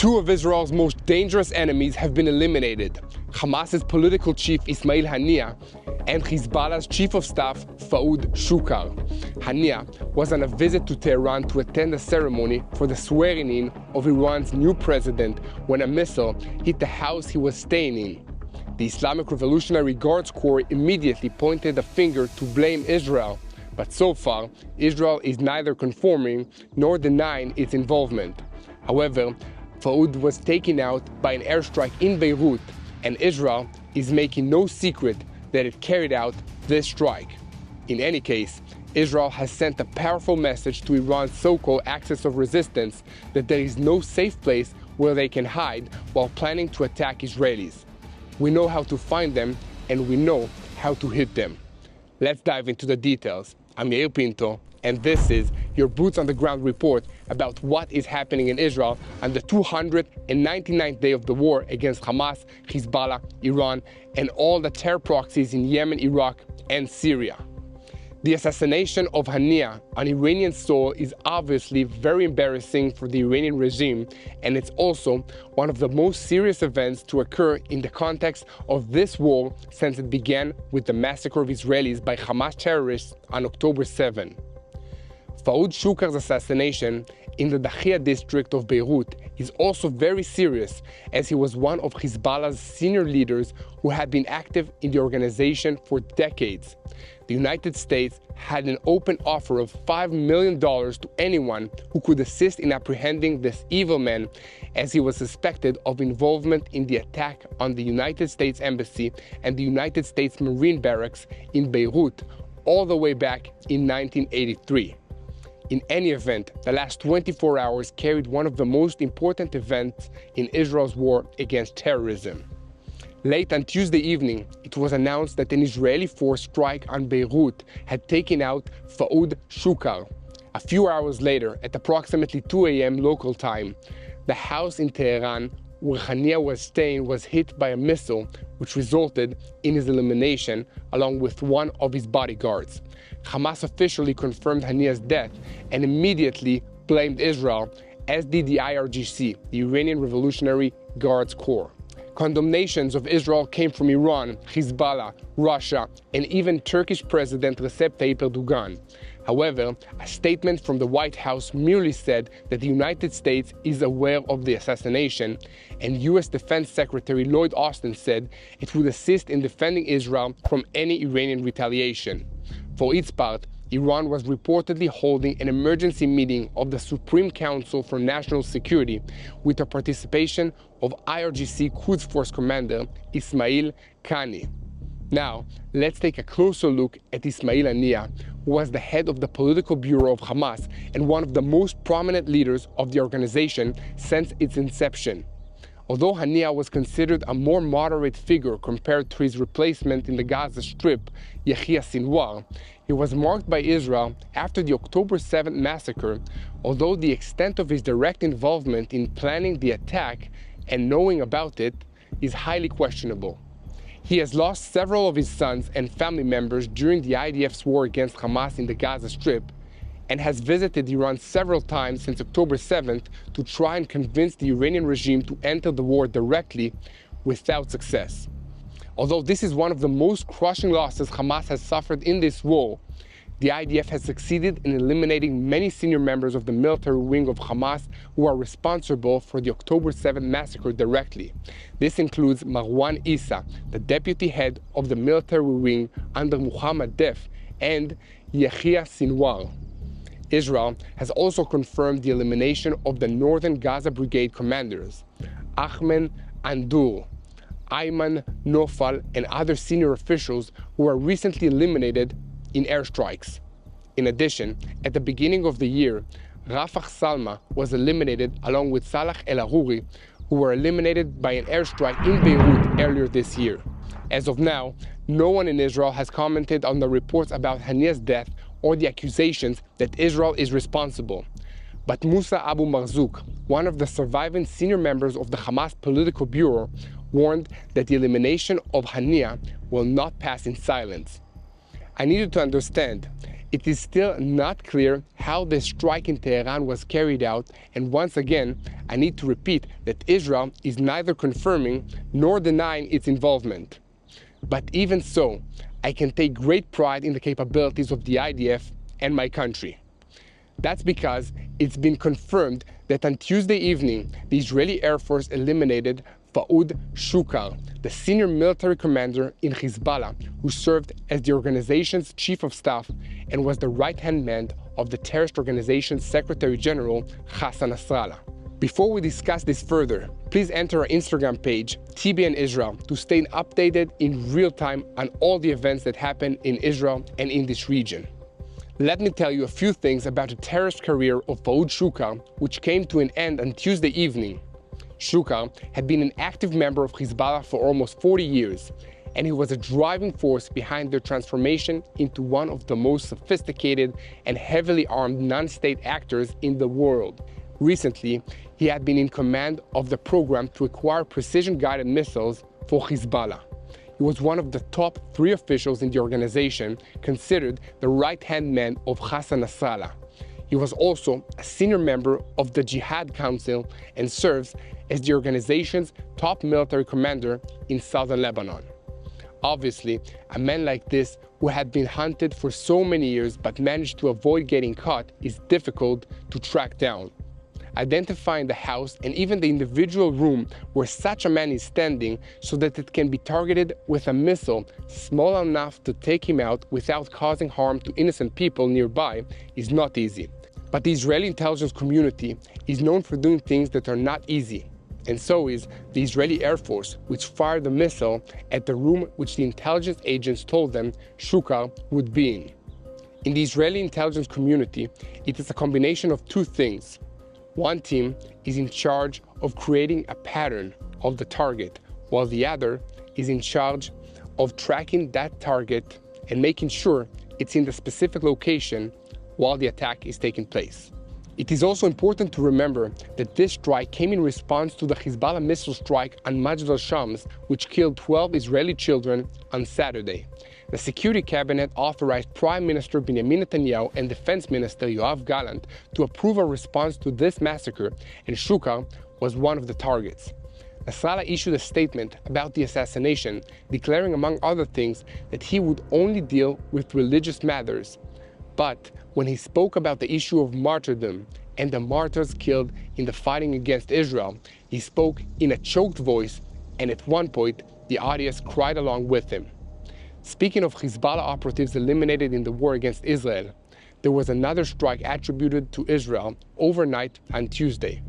Two of Israel's most dangerous enemies have been eliminated: Hamas's political chief Ismail Haniyeh and Hezbollah's chief of staff Fuad Shukr. Haniyeh was on a visit to Tehran to attend a ceremony for the swearing-in of Iran's new president when a missile hit the house he was staying in. The Islamic Revolutionary Guards Corps immediately pointed a finger to blame Israel, but so far, Israel is neither confirming nor denying its involvement. However, Fuad was taken out by an airstrike in Beirut, and Israel is making no secret that it carried out this strike. In any case, Israel has sent a powerful message to Iran's so-called axis of resistance that there is no safe place where they can hide while planning to attack Israelis. We know how to find them, and we know how to hit them. Let's dive into the details. I'm Yair Pinto, and this is your Boots on the Ground report about what is happening in Israel on the 299th day of the war against Hamas, Hezbollah, Iran, and all the terror proxies in Yemen, Iraq, and Syria. The assassination of Haniyeh on Iranian soil is obviously very embarrassing for the Iranian regime, and it's also one of the most serious events to occur in the context of this war since it began with the massacre of Israelis by Hamas terrorists on October 7. Fuad Shukr's assassination in the Dahia district of Beirut is also very serious, as he was one of Hezbollah's senior leaders who had been active in the organization for decades. The United States had an open offer of $5 million to anyone who could assist in apprehending this evil man, as he was suspected of involvement in the attack on the United States Embassy and the United States Marine Barracks in Beirut all the way back in 1983. In any event, the last 24 hours carried one of the most important events in Israel's war against terrorism. Late on Tuesday evening, it was announced that an Israeli force strike on Beirut had taken out Fuad Shukr. A few hours later, at approximately 2 a.m. local time, the house in Tehran where Haniyeh was staying was hit by a missile, which resulted in his elimination along with one of his bodyguards. Hamas officially confirmed Haniyeh's death and immediately blamed Israel, as did the IRGC, the Iranian Revolutionary Guards Corps. Condemnations of Israel came from Iran, Hezbollah, Russia, and even Turkish President Recep Tayyip Erdogan. However, a statement from the White House merely said that the United States is aware of the assassination, and U.S. Defense Secretary Lloyd Austin said it would assist in defending Israel from any Iranian retaliation. For its part, Iran was reportedly holding an emergency meeting of the Supreme Council for National Security with the participation of IRGC Quds Force Commander Ismail Haniyeh. Now, let's take a closer look at Ismail Haniyeh, who was the head of the political bureau of Hamas and one of the most prominent leaders of the organization since its inception. Although Haniyeh was considered a more moderate figure compared to his replacement in the Gaza Strip, Yahya Sinwar, he was marked by Israel after the October 7th massacre, although the extent of his direct involvement in planning the attack and knowing about it is highly questionable. He has lost several of his sons and family members during the IDF's war against Hamas in the Gaza Strip, and has visited Iran several times since October 7th to try and convince the Iranian regime to enter the war directly, without success. Although this is one of the most crushing losses Hamas has suffered in this war, the IDF has succeeded in eliminating many senior members of the military wing of Hamas who are responsible for the October 7th massacre directly. This includes Marwan Issa, the deputy head of the military wing under Muhammad Deif, and Yahya Sinwar. Israel has also confirmed the elimination of the Northern Gaza Brigade commanders, Ahmed Andur, Ayman Nofal, and other senior officials who were recently eliminated in airstrikes. In addition, at the beginning of the year, Rafah Salma was eliminated along with Salah El Aruri, who were eliminated by an airstrike in Beirut earlier this year. As of now, no one in Israel has commented on the reports about Haniyeh's death or the accusations that Israel is responsible. But Musa Abu Marzouk, one of the surviving senior members of the Hamas political bureau, warned that the elimination of Haniyeh will not pass in silence. I need you to understand, It is still not clear how this strike in Tehran was carried out, and once again, I need to repeat that Israel is neither confirming nor denying its involvement. But even so, I can take great pride in the capabilities of the IDF and my country. That's because it's been confirmed that on Tuesday evening, the Israeli Air Force eliminated Fuad Shukr, the senior military commander in Hezbollah, who served as the organization's chief of staff and was the right-hand man of the terrorist organization's Secretary General, Hassan Nasrallah. Before we discuss this further, please enter our Instagram page, TBN Israel, to stay updated in real time on all the events that happen in Israel and in this region. Let me tell you a few things about the terrorist career of Fuad Shukr, which came to an end on Tuesday evening. Shukr had been an active member of Hezbollah for almost 40 years, and he was a driving force behind their transformation into one of the most sophisticated and heavily armed non-state actors in the world. Recently, he had been in command of the program to acquire precision-guided missiles for Hezbollah. He was one of the top 3 officials in the organization, considered the right-hand man of Hassan Nasrallah. He was also a senior member of the Jihad Council and serves as the organization's top military commander in southern Lebanon. Obviously, a man like this, who had been hunted for so many years but managed to avoid getting caught, is difficult to track down. Identifying the house and even the individual room where such a man is standing so that it can be targeted with a missile small enough to take him out without causing harm to innocent people nearby is not easy. But the Israeli intelligence community is known for doing things that are not easy. And so is the Israeli Air Force, which fired the missile at the room which the intelligence agents told them Shukr would be in. In the Israeli intelligence community, it is a combination of 2 things. One team is in charge of creating a pattern of the target, while the other is in charge of tracking that target and making sure it's in the specific location while the attack is taking place. It is also important to remember that this strike came in response to the Hezbollah missile strike on Majd al-Shams, which killed 12 Israeli children on Saturday. The Security Cabinet authorized Prime Minister Benjamin Netanyahu and Defense Minister Yoav Gallant to approve a response to this massacre, and Shukr was one of the targets. Nasrallah issued a statement about the assassination, declaring among other things that he would only deal with religious matters. But when he spoke about the issue of martyrdom and the martyrs killed in the fighting against Israel, he spoke in a choked voice, and at one point the audience cried along with him. Speaking of Hezbollah operatives eliminated in the war against Israel, there was another strike attributed to Israel overnight on Tuesday.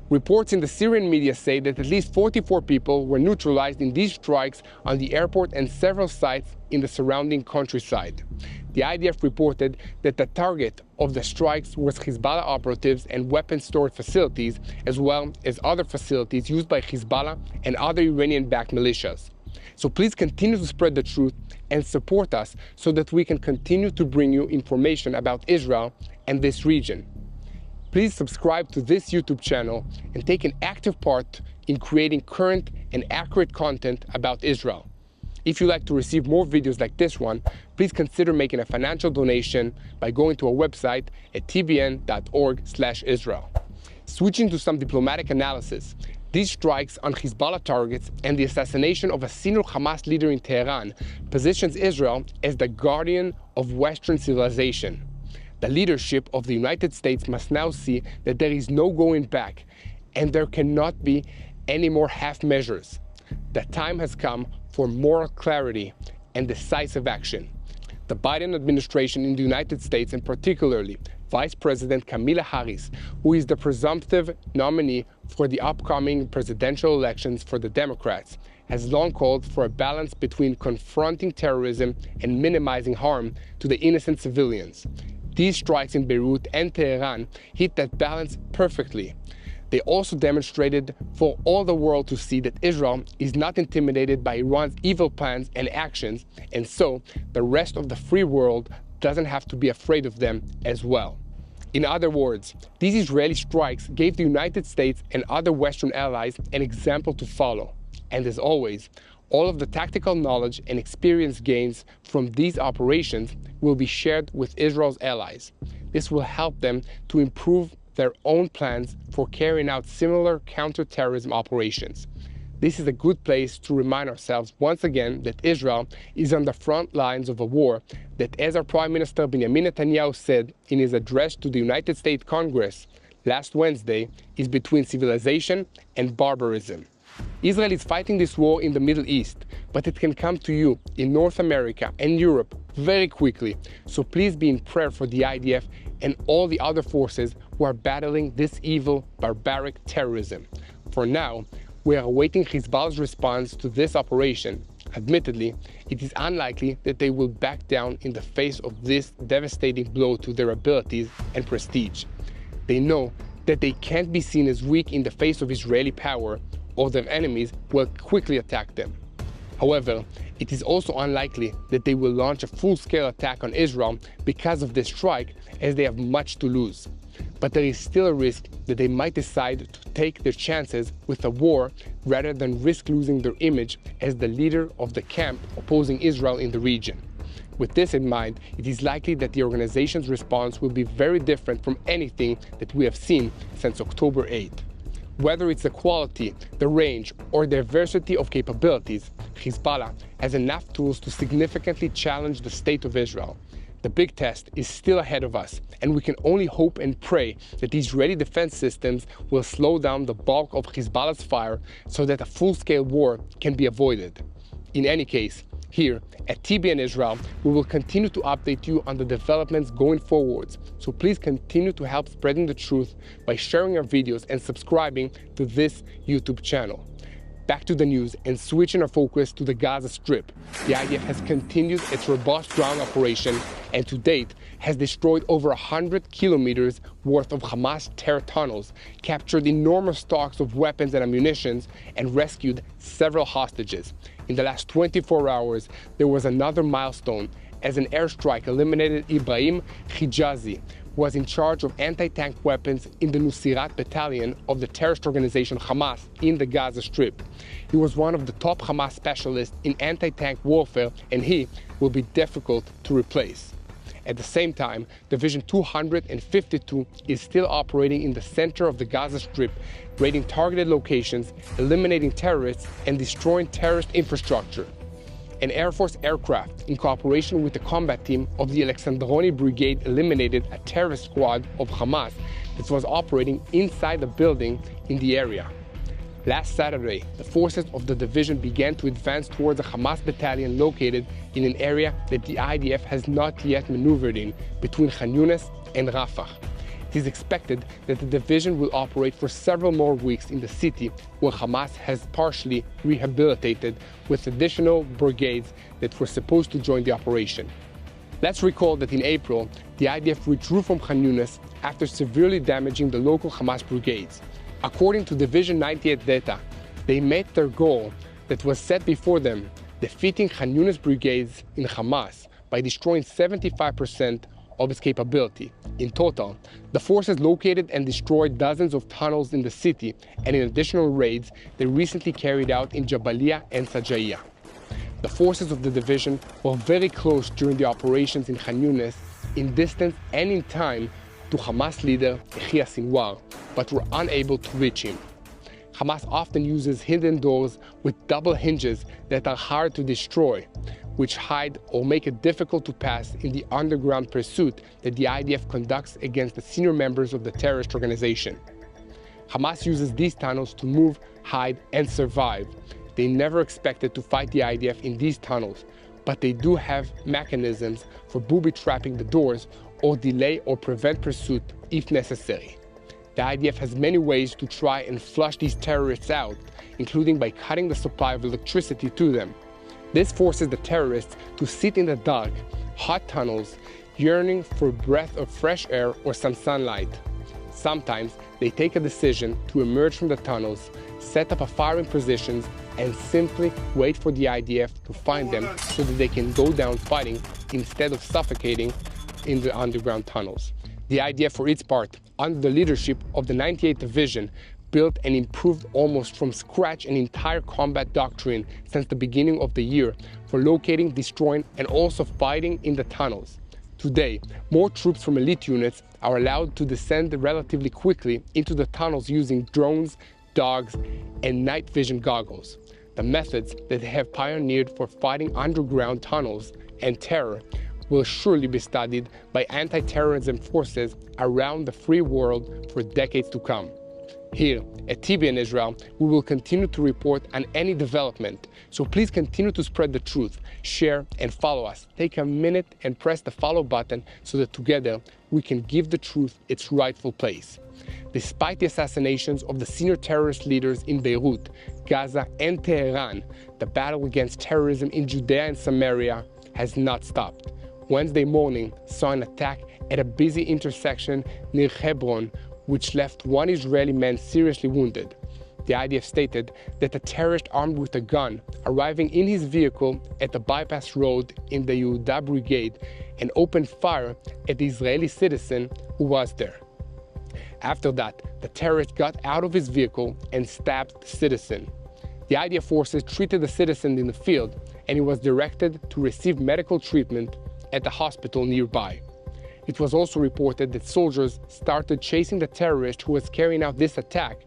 Reports in the Syrian media say that at least 44 people were neutralized in these strikes on the airport and several sites in the surrounding countryside. The IDF reported that the target of the strikes was Hezbollah operatives and weapons storage facilities, as well as other facilities used by Hezbollah and other Iranian-backed militias. So please continue to spread the truth and support us so that we can continue to bring you information about Israel and this region. Please subscribe to this YouTube channel and take an active part in creating current and accurate content about Israel. If you'd like to receive more videos like this one, please consider making a financial donation by going to our website at tbn.org/Israel. Switching to some diplomatic analysis, these strikes on Hezbollah targets and the assassination of a senior Hamas leader in Tehran positions Israel as the guardian of Western civilization. The leadership of the United States must now see that there is no going back, and there cannot be any more half measures. The time has come for moral clarity and decisive action. The Biden administration in the United States, and particularly Vice President Kamala Harris, who is the presumptive nominee for the upcoming presidential elections for the Democrats, has long called for a balance between confronting terrorism and minimizing harm to the innocent civilians. These strikes in Beirut and Tehran hit that balance perfectly. They also demonstrated for all the world to see that Israel is not intimidated by Iran's evil plans and actions, and so the rest of the free world doesn't have to be afraid of them as well. In other words, these Israeli strikes gave the United States and other Western allies an example to follow. And as always, All of the tactical knowledge and experience gains from these operations will be shared with Israel's allies. This will help them to improve their own plans for carrying out similar counterterrorism operations. This is a good place to remind ourselves once again that Israel is on the front lines of a war that, as our Prime Minister Benjamin Netanyahu said in his address to the United States Congress last Wednesday, is between civilization and barbarism. Israel is fighting this war in the Middle East, but it can come to you in North America and Europe very quickly. So please be in prayer for the IDF and all the other forces who are battling this evil, barbaric terrorism. For now, we are awaiting Hezbollah's response to this operation. Admittedly, it is unlikely that they will back down in the face of this devastating blow to their abilities and prestige. They know that they can't be seen as weak in the face of Israeli power, or their enemies will quickly attack them. However, it is also unlikely that they will launch a full-scale attack on Israel because of this strike, as they have much to lose. But there is still a risk that they might decide to take their chances with a war rather than risk losing their image as the leader of the camp opposing Israel in the region. With this in mind, it is likely that the organization's response will be very different from anything that we have seen since October 8th. Whether it's the quality, the range, or diversity of capabilities, Hezbollah has enough tools to significantly challenge the state of Israel. The big test is still ahead of us, and we can only hope and pray that these ready defense systems will slow down the bulk of Hezbollah's fire so that a full-scale war can be avoided. In any case, here at TBN Israel, we will continue to update you on the developments going forwards, so please continue to help spreading the truth by sharing our videos and subscribing to this YouTube channel. Back to the news and switching our focus to the Gaza Strip. The IDF has continued its robust ground operation and to date has destroyed over 100 kilometers worth of Hamas terror tunnels, captured enormous stocks of weapons and ammunition, and rescued several hostages. In the last 24 hours, there was another milestone as an airstrike eliminated Ibrahim Hijazi, who was in charge of anti-tank weapons in the Nusirat battalion of the terrorist organization Hamas in the Gaza Strip. He was one of the top Hamas specialists in anti-tank warfare, and he will be difficult to replace. At the same time, Division 252 is still operating in the center of the Gaza Strip, raiding targeted locations, eliminating terrorists, and destroying terrorist infrastructure. An Air Force aircraft, in cooperation with the combat team of the Alexandroni Brigade, eliminated a terrorist squad of Hamas that was operating inside a building in the area. Last Saturday, the forces of the division began to advance towards a Hamas battalion located in an area that the IDF has not yet maneuvered in, between Khan Yunis and Rafah. It is expected that the division will operate for several more weeks in the city, where Hamas has partially rehabilitated with additional brigades that were supposed to join the operation. Let's recall that in April, the IDF withdrew from Khan Yunis after severely damaging the local Hamas brigades. According to Division 98 data, they met their goal that was set before them, defeating Khan Yunis brigades in Hamas by destroying 75% of its capability. In total, the forces located and destroyed dozens of tunnels in the city, and in additional raids they recently carried out in Jabalia and Sajaiya. The forces of the division were very close during the operations in Khan Yunis, in distance and in time, to Hamas leader Yahya Sinwar, but were unable to reach him. Hamas often uses hidden doors with double hinges that are hard to destroy, which hide or make it difficult to pass in the underground pursuit that the IDF conducts against the senior members of the terrorist organization. Hamas uses these tunnels to move, hide, and survive. They never expected to fight the IDF in these tunnels, but they do have mechanisms for booby-trapping the doors or delay or prevent pursuit if necessary. The IDF has many ways to try and flush these terrorists out, including by cutting the supply of electricity to them. This forces the terrorists to sit in the dark, hot tunnels, yearning for a breath of fresh air or some sunlight. Sometimes they take a decision to emerge from the tunnels, set up a firing positions, and simply wait for the IDF to find them so that they can go down fighting instead of suffocating in the underground tunnels. The IDF, for its part, under the leadership of the 98th Division, built and improved almost from scratch an entire combat doctrine since the beginning of the year for locating, destroying, and also fighting in the tunnels. Today, more troops from elite units are allowed to descend relatively quickly into the tunnels using drones, dogs, and night vision goggles. The methods that they have pioneered for fighting underground tunnels and terror will surely be studied by anti-terrorism forces around the free world for decades to come. Here at TBN Israel, we will continue to report on any development, so please continue to spread the truth, share, and follow us. Take a minute and press the follow button so that together we can give the truth its rightful place. Despite the assassinations of the senior terrorist leaders in Beirut, Gaza, and Tehran, the battle against terrorism in Judea and Samaria has not stopped. Wednesday morning saw an attack at a busy intersection near Hebron, which left one Israeli man seriously wounded. The IDF stated that a terrorist armed with a gun arriving in his vehicle at the bypass road in the Yehuda Brigade and opened fire at the Israeli citizen who was there. After that, the terrorist got out of his vehicle and stabbed the citizen. The IDF forces treated the citizen in the field, and he was directed to receive medical treatment at the hospital nearby. It was also reported that soldiers started chasing the terrorist who was carrying out this attack,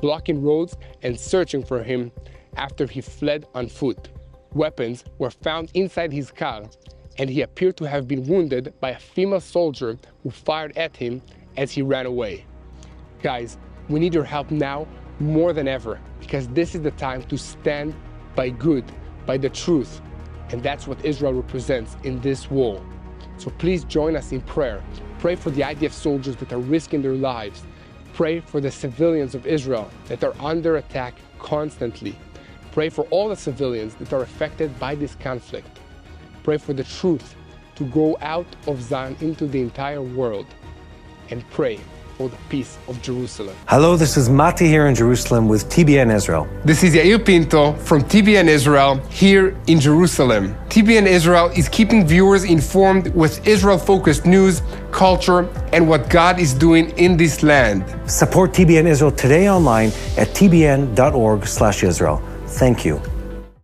blocking roads and searching for him after he fled on foot. Weapons were found inside his car, and he appeared to have been wounded by a female soldier who fired at him as he ran away. Guys, we need your help now more than ever, because this is the time to stand by good, by the truth, and that's what Israel represents in this war. So please join us in prayer. Pray for the IDF soldiers that are risking their lives. Pray for the civilians of Israel that are under attack constantly. Pray for all the civilians that are affected by this conflict. Pray for the truth to go out of Zion into the entire world. And pray for the peace of Jerusalem. Hello, this is Mati here in Jerusalem with TBN Israel. This is Yair Pinto from TBN Israel here in Jerusalem. TBN Israel is keeping viewers informed with Israel-focused news, culture, and what God is doing in this land. Support TBN Israel today online at tbn.org/Israel. Thank you.